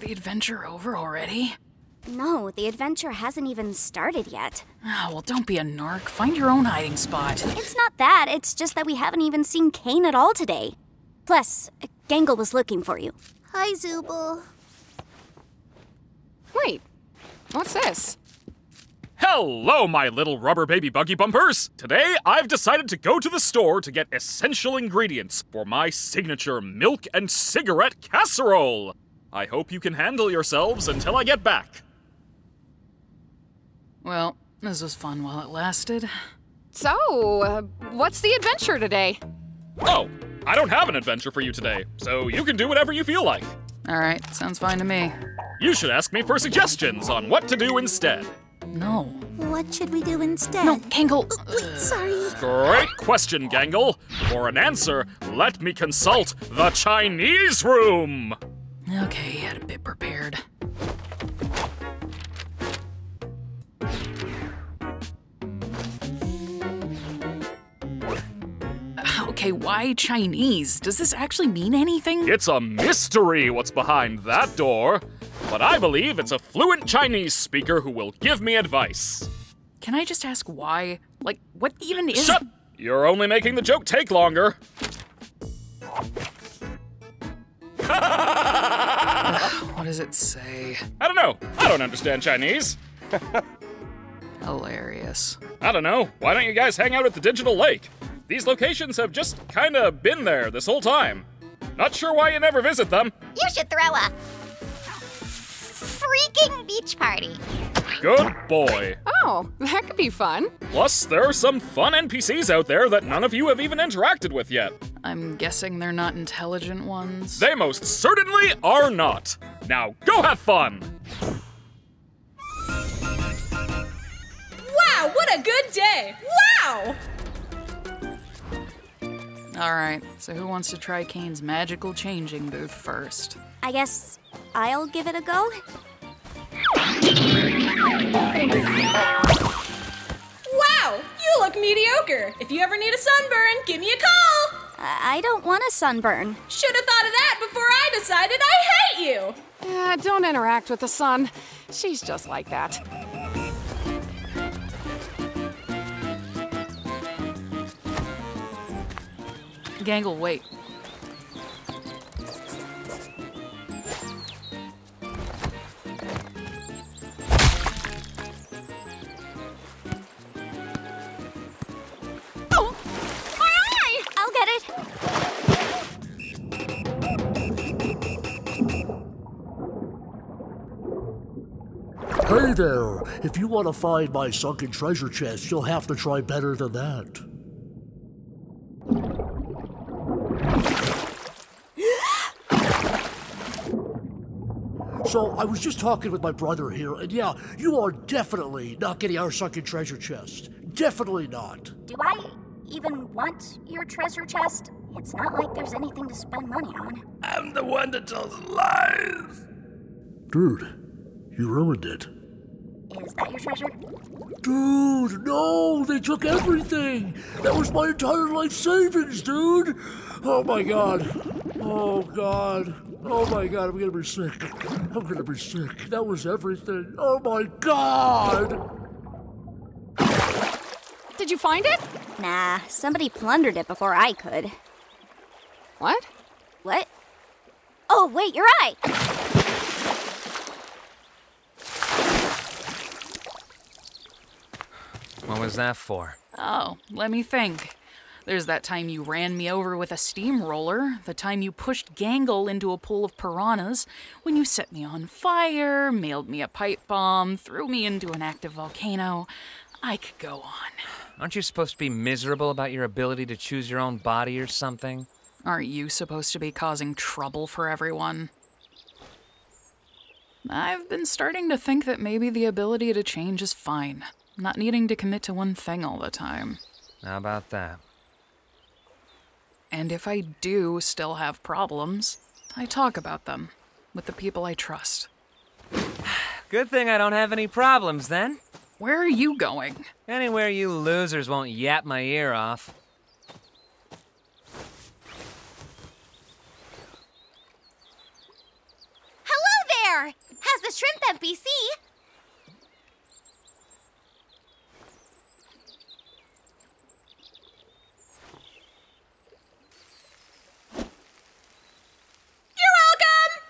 the adventure over already? No, the adventure hasn't even started yet. Oh, well, don't be a narc. Find your own hiding spot. It's not that, it's just that we haven't even seen Caine at all today. Plus, Gangle was looking for you. Hi, Zooble. Wait, what's this? Hello, my little rubber baby buggy bumpers! Today, I've decided to go to the store to get essential ingredients for my signature milk and cigarette casserole. I hope you can handle yourselves until I get back. Well, this was fun while it lasted. So, what's the adventure today? Oh, I don't have an adventure for you today, so you can do whatever you feel like. Alright, sounds fine to me. You should ask me for suggestions on what to do instead. No. What should we do instead? No, Gangle! Wait, sorry. Great question, Gangle. For an answer, let me consult the Chinese room. Okay, he had a bit prepared. Okay, why Chinese? Does this actually mean anything? It's a mystery what's behind that door, but I believe it's a fluent Chinese speaker who will give me advice. Can I just ask why? Like, what even is— Shut! You're only making the joke take longer. What does it say? I don't know. I don't understand Chinese. Hilarious. I don't know. Why don't you guys hang out at the Digital Lake? These locations have just kinda been there this whole time. Not sure why you never visit them. You should throw a freaking beach party. Good boy. Oh, that could be fun. Plus, there are some fun NPCs out there that none of you have even interacted with yet. I'm guessing they're not intelligent ones. They most certainly are not. Now, go have fun! Wow, what a good day! Wow! Alright, so who wants to try Caine's magical changing booth first? I guess I'll give it a go. Wow, you look mediocre. If you ever need a sunburn, give me a call. I don't want a sunburn. Should have thought of that before I decided I hate you. Don't interact with the sun. She's just like that. Gangle, wait. Oh! My eye! I'll get it. Hey there! If you want to find my sunken treasure chest, you'll have to try better than that. So, I was just talking with my brother here, and yeah, you are definitely not getting our sunken treasure chest. Definitely not. Do I even want your treasure chest? It's not like there's anything to spend money on. I'm the one that tells lies! Dude, you ruined it. Is that your treasure? Dude, no! They took everything! That was my entire life savings, dude! Oh my god. Oh god. Oh my god, I'm gonna be sick. I'm gonna be sick. That was everything. Oh my god! Did you find it? Nah, somebody plundered it before I could. What? What? Oh, wait, you're right! What was that for? Oh, let me think. There's that time you ran me over with a steamroller, the time you pushed Gangle into a pool of piranhas, when you set me on fire, mailed me a pipe bomb, threw me into an active volcano. I could go on. Aren't you supposed to be miserable about your ability to choose your own body or something? Aren't you supposed to be causing trouble for everyone? I've been starting to think that maybe the ability to change is fine, not needing to commit to one thing all the time. How about that? And if I do still have problems, I talk about them with the people I trust. Good thing I don't have any problems then. Where are you going? Anywhere you losers won't yap my ear off. Hello as the shrimp NPC. You're welcome!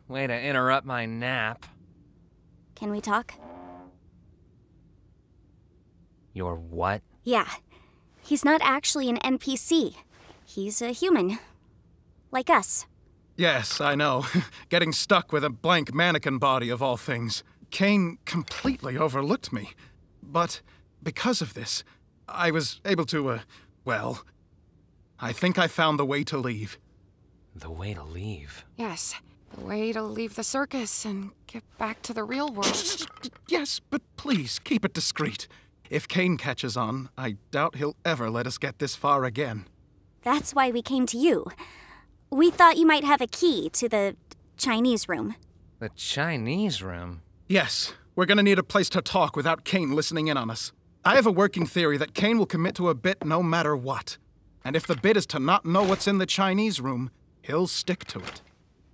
Way to interrupt my nap. Can we talk? Your what? Yeah. He's not actually an NPC. He's a human. Like us. Yes, I know. Getting stuck with a blank mannequin body of all things. Kane completely overlooked me. But because of this, I was able to, well, I think I found the way to leave. The way to leave? Yes, the way to leave the circus and get back to the real world. Yes, but please, keep it discreet. If Kane catches on, I doubt he'll ever let us get this far again. That's why we came to you. We thought you might have a key to the Chinese room. The Chinese room? Yes, we're gonna need a place to talk without Kane listening in on us. I have a working theory that Kane will commit to a bit no matter what. And if the bit is to not know what's in the Chinese room, he'll stick to it.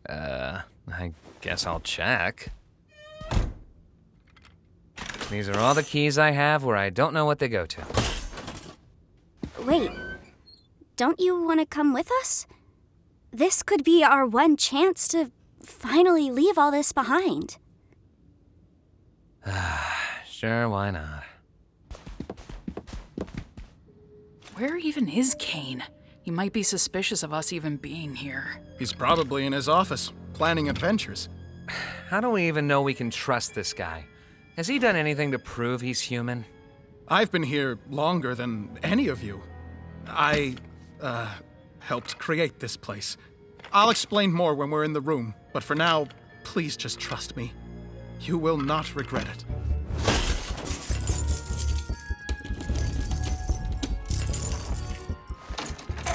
I guess I'll check. These are all the keys I have where I don't know what they go to. Wait, don't you want to come with us? This could be our one chance to finally leave all this behind. Sure, why not? Where even is Kane? He might be suspicious of us even being here. He's probably in his office, planning adventures. How do we even know we can trust this guy? Has he done anything to prove he's human? I've been here longer than any of you. I, helped create this place. I'll explain more when we're in the room, but for now, please just trust me. You will not regret it.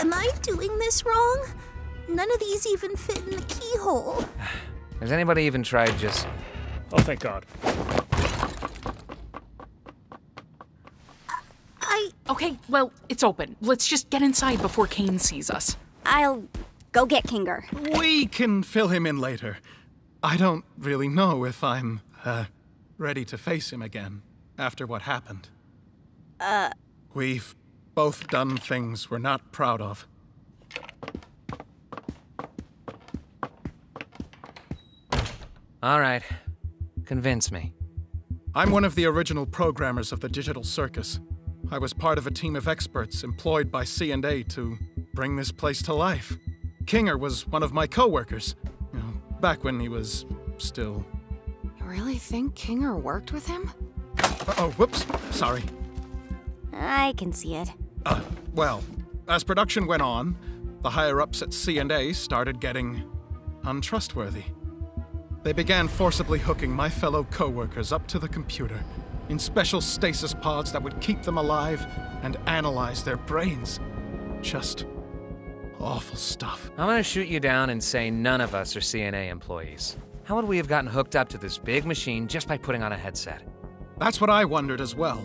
Am I doing this wrong? None of these even fit in the keyhole. Has anybody even tried just... Oh, thank God. Okay, well, it's open. Let's just get inside before Kane sees us. I'll go get Kinger. We can fill him in later. I don't really know if I'm, ready to face him again after what happened. We've both done things we're not proud of. All right. Convince me. I'm one of the original programmers of the Digital Circus. I was part of a team of experts employed by C&A to bring this place to life. Kinger was one of my co-workers, back when he was still... You really think Kinger worked with him? Oh, whoops, sorry. I can see it. Well, as production went on, the higher-ups at C&A started getting untrustworthy. They began forcibly hooking my fellow co-workers up to the computer in special stasis pods that would keep them alive and analyze their brains. Just awful stuff. I'm gonna shoot you down and say none of us are C&A employees. How would we have gotten hooked up to this big machine just by putting on a headset? That's what I wondered as well.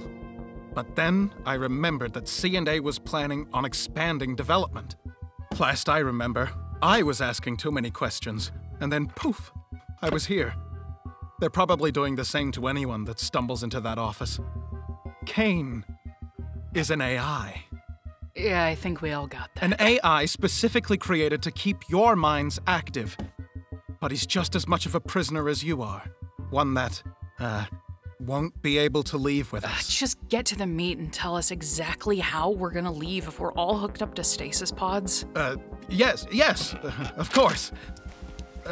But then I remembered that C&A was planning on expanding development. Last I remember, I was asking too many questions, and then poof, I was here. They're probably doing the same to anyone that stumbles into that office. Kane is an AI. Yeah, I think we all got that. An AI specifically created to keep your minds active. But he's just as much of a prisoner as you are. One that, won't be able to leave with us. Just get to the meat and tell us exactly how we're gonna leave if we're all hooked up to stasis pods. Yes, of course.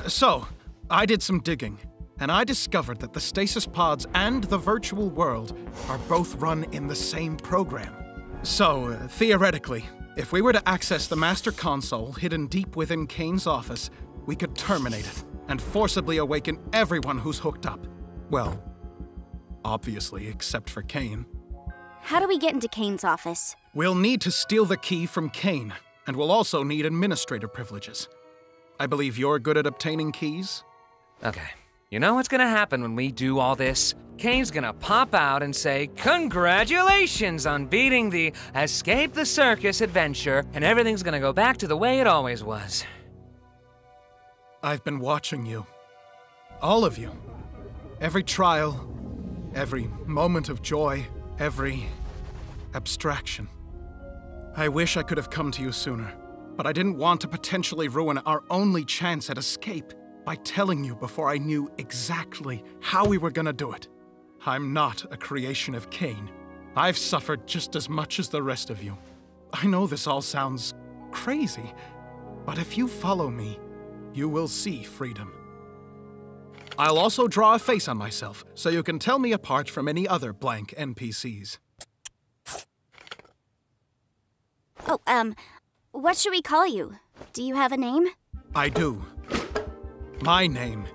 So, I did some digging, and I discovered that the stasis pods and the virtual world are both run in the same program. So, theoretically, if we were to access the master console hidden deep within Kane's office, we could terminate it and forcibly awaken everyone who's hooked up. Well, obviously, except for Kane. How do we get into Kane's office? We'll need to steal the key from Kane, and we'll also need administrator privileges. I believe you're good at obtaining keys? Okay. You know what's gonna happen when we do all this? Kane's gonna pop out and say, "Congratulations on beating the Escape the Circus adventure," and everything's gonna go back to the way it always was. I've been watching you. All of you. Every trial, every moment of joy, every abstraction. I wish I could have come to you sooner, but I didn't want to potentially ruin our only chance at escape by telling you before I knew exactly how we were gonna do it. I'm not a creation of Kane. I've suffered just as much as the rest of you. I know this all sounds crazy, but if you follow me, you will see freedom. I'll also draw a face on myself, so you can tell me apart from any other blank NPCs. Oh, what should we call you? Do you have a name? I do. My name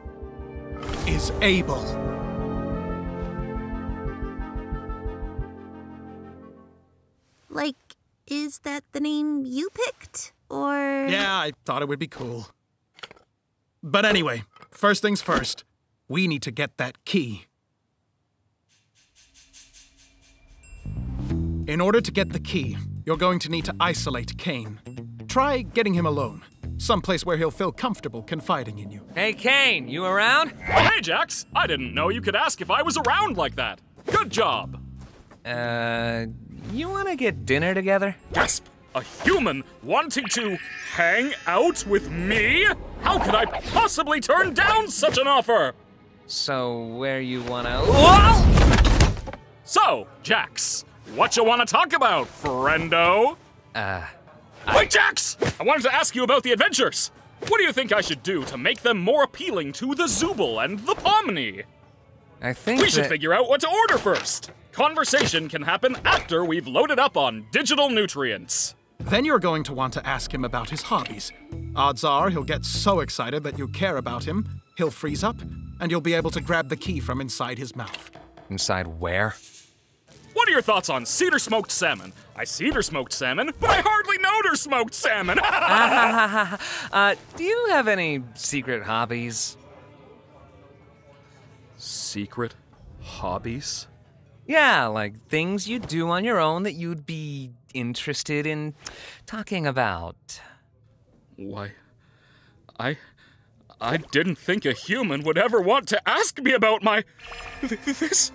is Abel. Like, is that the name you picked? Or... Yeah, I thought it would be cool. But anyway, first things first, we need to get that key. In order to get the key, you're going to need to isolate Kane. Try getting him alone. Someplace where he'll feel comfortable confiding in you. Hey, Kane, you around? Oh, hey, Jax! I didn't know you could ask if I was around like that. Good job! You wanna get dinner together? Gasp! A human wanting to hang out with me? How could I possibly turn down such an offer? So, where you wanna... Whoa! So, Jax, what you wanna talk about, friendo? Wait, Jax! I wanted to ask you about the adventures. What do you think I should do to make them more appealing to the Zooble and the Pomni? I think We should figure out what to order first. Conversation can happen after we've loaded up on digital nutrients. Then you're going to want to ask him about his hobbies. Odds are he'll get so excited that you care about him, he'll freeze up, and you'll be able to grab the key from inside his mouth. Inside where? What are your thoughts on cedar smoked salmon? I cedar smoked salmon, but I hardly know her smoked salmon. Do you have any secret hobbies? Secret hobbies? Yeah, like things you do on your own that you'd be interested in talking about. Why, I didn't think a human would ever want to ask me about my... This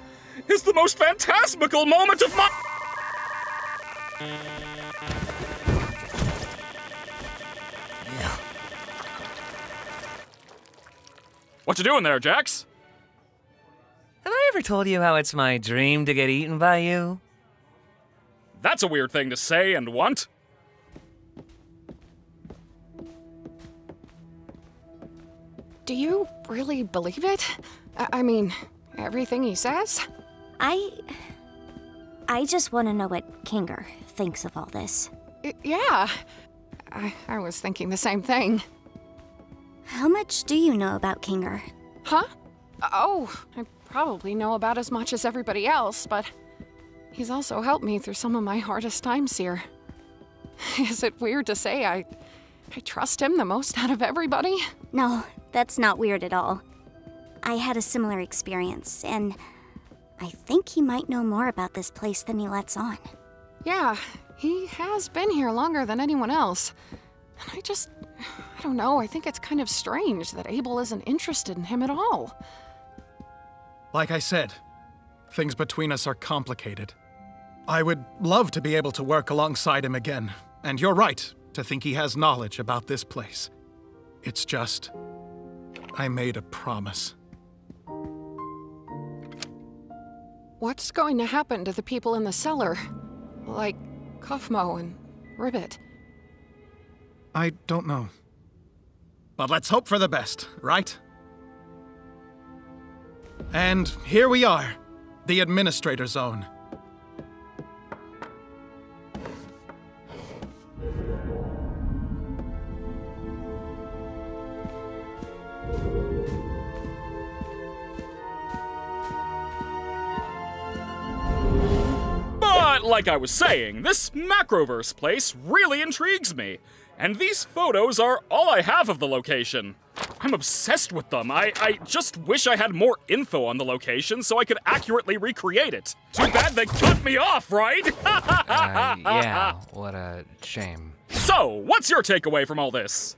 is the most phantasmical moment of my... What you doing there, Jax? Have I ever told you how it's my dream to get eaten by you? That's a weird thing to say and want. Do you really believe it? I mean, everything he says? I just want to know what Kinger thinks of all this. Yeah. I was thinking the same thing. How much do you know about Kinger? Huh? Oh, I probably know about as much as everybody else, but he's also helped me through some of my hardest times here. Is it weird to say I trust him the most out of everybody? No, that's not weird at all. I had a similar experience, and I think he might know more about this place than he lets on. Yeah, he has been here longer than anyone else. And I don't know, I think it's kind of strange that Abel isn't interested in him at all. Like I said, things between us are complicated. I would love to be able to work alongside him again, and you're right to think he has knowledge about this place. It's just, I made a promise. What's going to happen to the people in the cellar? Like Kofmo and Ribbit? I don't know. But let's hope for the best, right? And here we are, the Administrator Zone. But like I was saying, this Macroverse place really intrigues me. And these photos are all I have of the location. I'm obsessed with them. I just wish I had more info on the location so I could accurately recreate it. Too bad they cut me off, right? Yeah, what a shame. So, what's your takeaway from all this?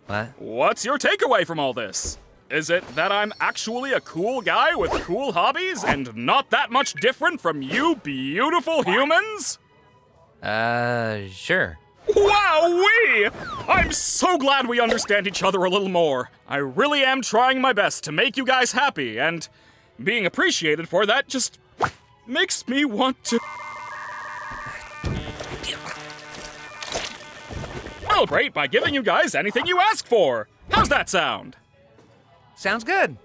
What? What's your takeaway from all this? Is it that I'm actually a cool guy with cool hobbies and not that much different from you beautiful humans? Sure. Wowee! I'm so glad we understand each other a little more. I really am trying my best to make you guys happy, and being appreciated for that just makes me want to celebrate by giving you guys anything you ask for. How's that sound? Sounds good.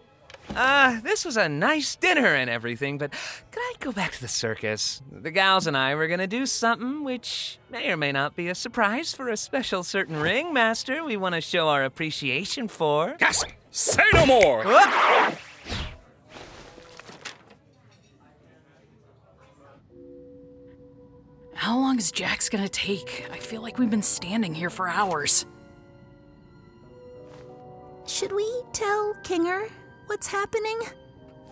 This was a nice dinner and everything, but could I go back to the circus? The gals and I were gonna do something which may or may not be a surprise for a special certain ringmaster we want to show our appreciation for. Gasp! Say no more! How long is Jax gonna take? I feel like we've been standing here for hours. Should we tell Kinger what's happening?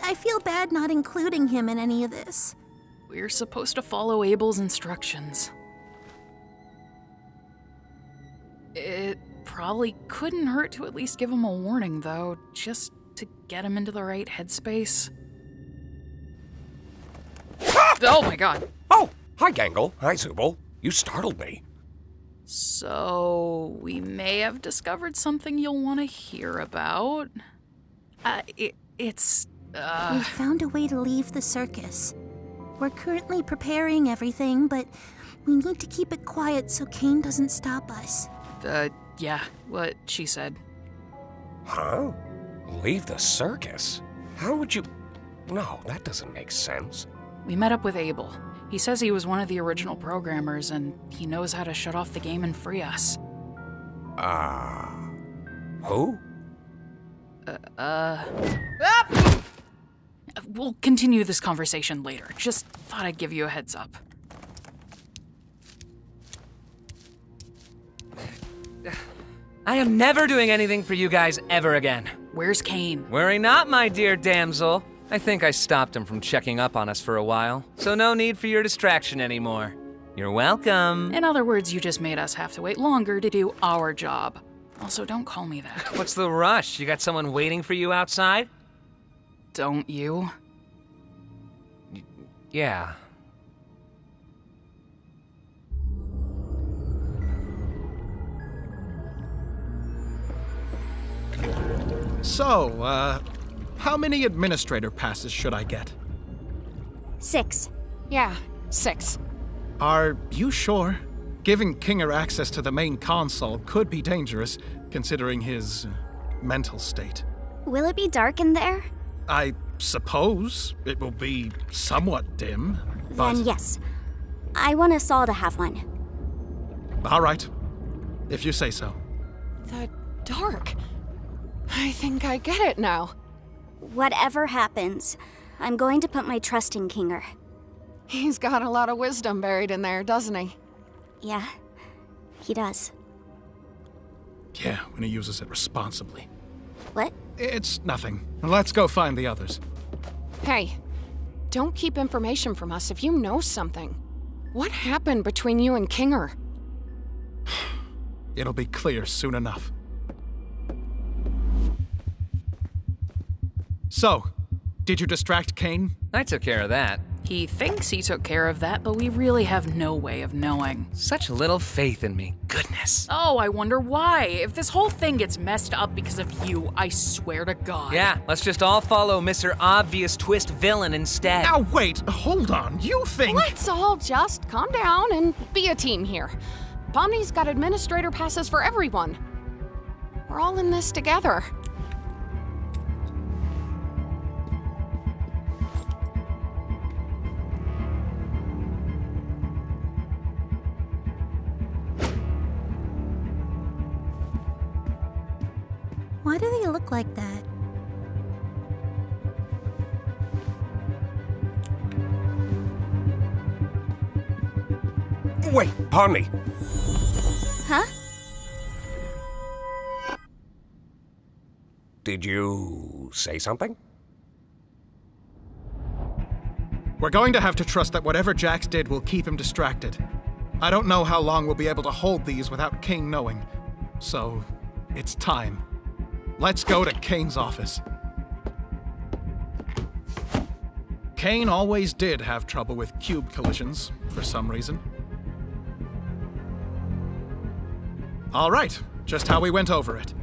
I feel bad not including him in any of this. We're supposed to follow Abel's instructions. It probably couldn't hurt to at least give him a warning, though, just to get him into the right headspace. Oh my god! Oh, hi Gangle. Hi Zooble. You startled me. So, we may have discovered something you'll want to hear about. We found a way to leave the circus. We're currently preparing everything, but we need to keep it quiet so Kane doesn't stop us. Yeah, what she said. Huh? Leave the circus? How would you... No, that doesn't make sense. We met up with Abel. He says he was one of the original programmers, and he knows how to shut off the game and free us. Who? We'll continue this conversation later. Just thought I'd give you a heads up. I am never doing anything for you guys ever again. Where's Kane? Worry not, my dear damsel. I think I stopped him from checking up on us for a while, so no need for your distraction anymore. You're welcome. In other words, you just made us have to wait longer to do our job. Also, don't call me that. What's the rush? You got someone waiting for you outside? Don't you? Yeah. So, how many administrator passes should I get? 6. Yeah, 6. Are you sure? Giving Kinger access to the main console could be dangerous, considering his mental state. Will it be dark in there? I suppose it will be somewhat dim, but... Then yes. I want us all to have one. All right, if you say so. The dark. I think I get it now. Whatever happens, I'm going to put my trust in Kinger. He's got a lot of wisdom buried in there, doesn't he? Yeah, he does. Yeah, when he uses it responsibly. What? It's nothing. Let's go find the others. Hey, don't keep information from us if you know something. What happened between you and Kinger? It'll be clear soon enough. So, did you distract Kane? I took care of that. He thinks he took care of that, but we really have no way of knowing. Such little faith in me. Goodness. Oh, I wonder why. If this whole thing gets messed up because of you, I swear to God. Yeah, let's just all follow Mr. Obvious Twist Villain instead. Now wait, hold on. You think... Let's all just calm down and be a team here. Pomni's got administrator passes for everyone. We're all in this together. Why do they look like that? Wait, Pomni. Huh? Did you say something? We're going to have to trust that whatever Jax did will keep him distracted. I don't know how long we'll be able to hold these without Kane knowing. So, it's time. Let's go to Kane's office. Kane always did have trouble with cube collisions, for some reason. All right, just how we went over it.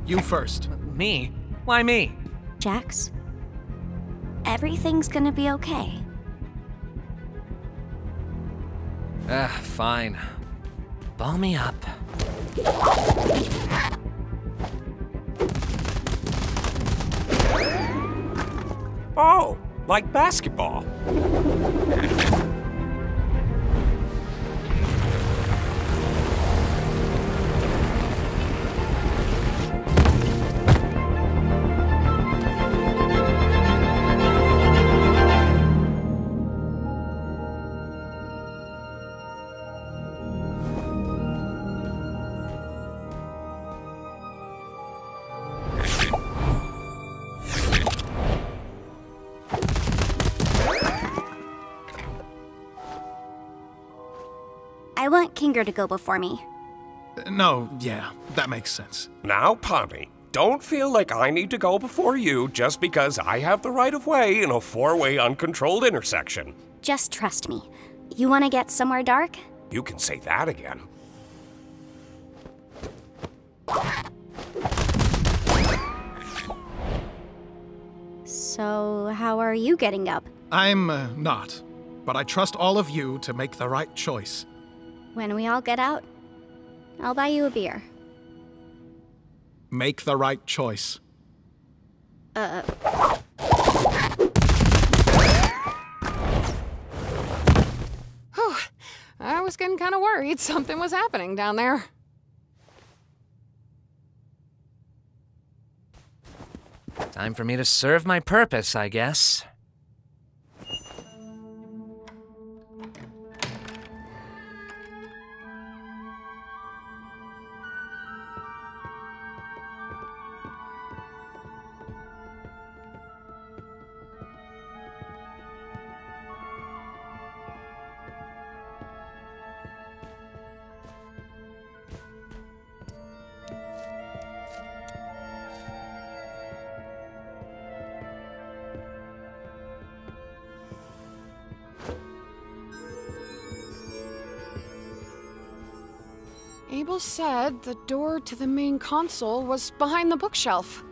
You first. Me? Why me? Jax, everything's gonna be okay. Fine. Ball me up. Oh, like basketball. I want Kinger to go before me. No, yeah, that makes sense. Now, Pomni, don't feel like I need to go before you just because I have the right of way in a 4-way uncontrolled intersection. Just trust me. You want to get somewhere dark? You can say that again. So, how are you getting up? I'm not, but I trust all of you to make the right choice. When we all get out, I'll buy you a beer. Make the right choice. was getting kind of worried something was happening down there. Time for me to serve my purpose, I guess. Abel said the door to the main console was behind the bookshelf.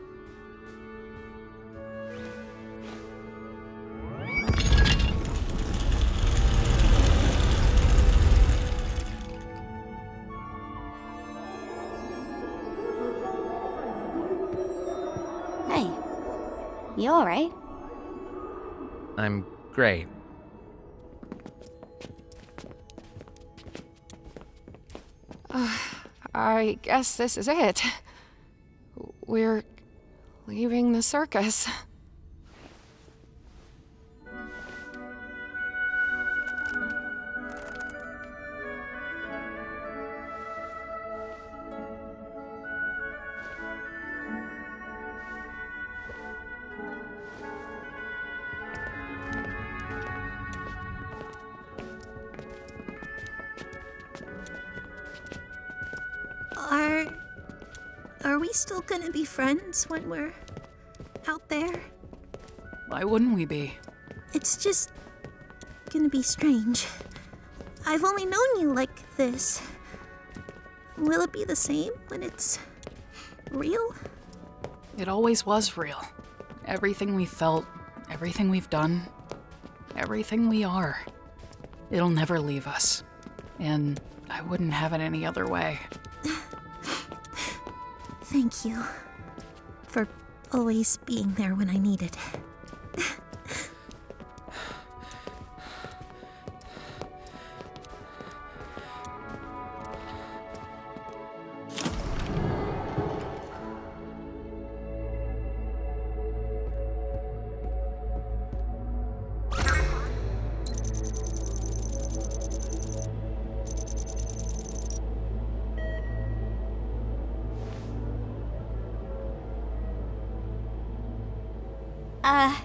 Hey, you alright? I'm great. I guess this is it. We're leaving the circus. Are we still gonna be friends when we're out there? Why wouldn't we be? It's just gonna be strange. I've only known you like this. Will it be the same when it's real? It always was real. Everything we felt, everything we've done, everything we are. It'll never leave us. And I wouldn't have it any other way. Thank you for always being there when I need it.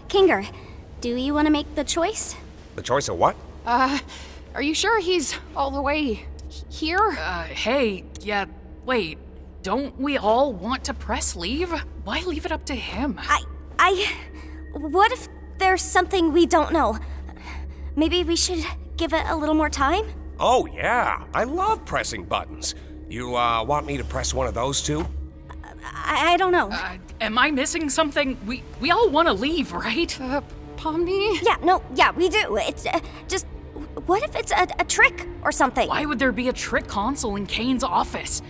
Kinger, do you want to make the choice? The choice of what? Are you sure he's all the way here? Hey, yeah, wait. Don't we all want to press leave? Why leave it up to him? What if there's something we don't know? Maybe we should give it a little more time? Oh, yeah. I love pressing buttons. You, want me to press one of those too? I don't know. Am I missing something? We all want to leave, right? Pomni? Yeah, we do. It's just, what if it's a trick or something? Why would there be a trick console in Kane's office?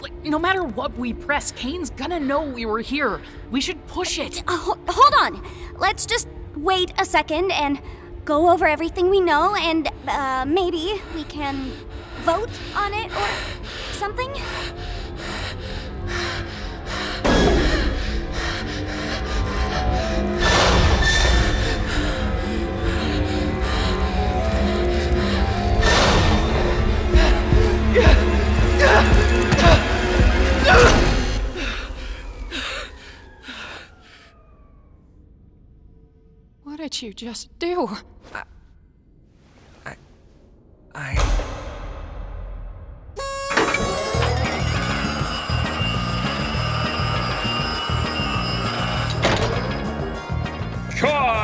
Like, no matter what we press, Kane's gonna know we were here. We should push it. Hold on. Let's just wait a second and go over everything we know, and maybe we can vote on it or something? What did you just do?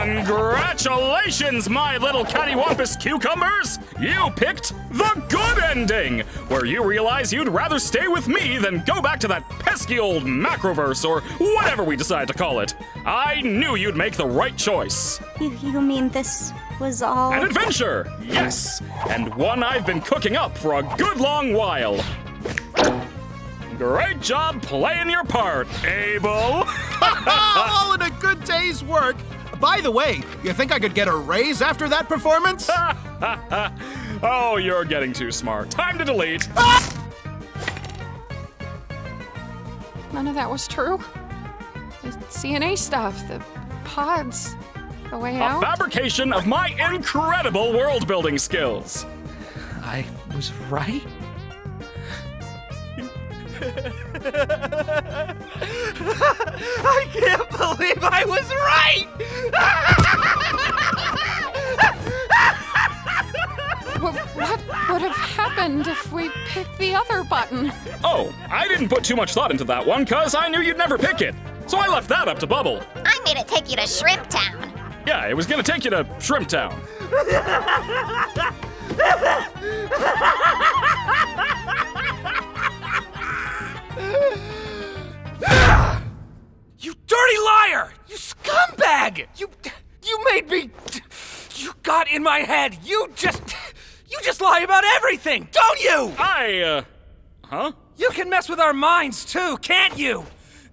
Congratulations, my little cattywampus cucumbers! You picked the good ending, where you realize you'd rather stay with me than go back to that pesky old Macroverse or whatever we decide to call it. I knew you'd make the right choice. You mean this was all... An adventure, yes, and one I've been cooking up for a good long while. Great job playing your part, Abel. All in a good day's work. By the way, you think I could get a raise after that performance? Oh, you're getting too smart. Time to delete. None of that was true. The CNA stuff, the pods, the way A out. fabrication of my incredible world-building skills. I was right? I can't believe I was right! What would have happened if we picked the other button? Oh, I didn't put too much thought into that one, cause I knew you'd never pick it. So I left that up to Bubble. I made it take you to Shrimp Town. Yeah, it was gonna take you to Shrimp Town. You dirty liar! You scumbag! You made me... You got in my head. You just lie about everything, don't you? Huh? You can mess with our minds too, can't you?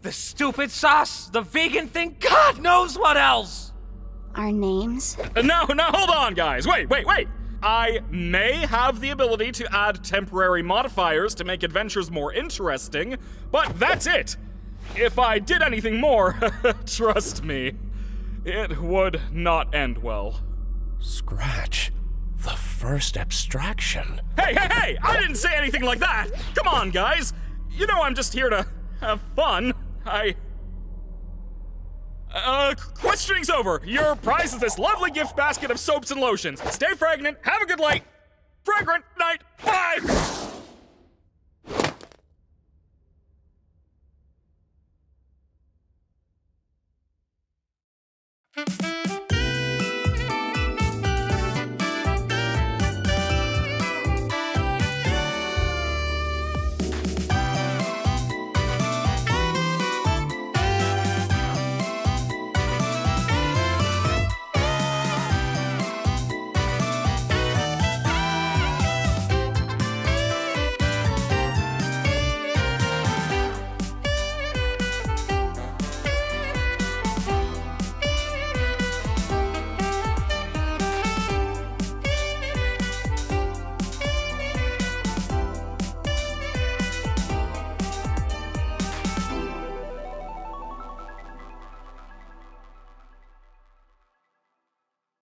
The stupid sauce, the vegan thing, God knows what else. Our names? No, hold on, guys. Wait. I may have the ability to add temporary modifiers to make adventures more interesting, but that's it. If I did anything more, trust me, it would not end well. Scratch. The first abstraction. Hey! I didn't say anything like that! Come on, guys! You know I'm just here to have fun. Questioning's over. Your prize is this lovely gift basket of soaps and lotions. Stay fragrant, have a good light. Fragrant night. Bye!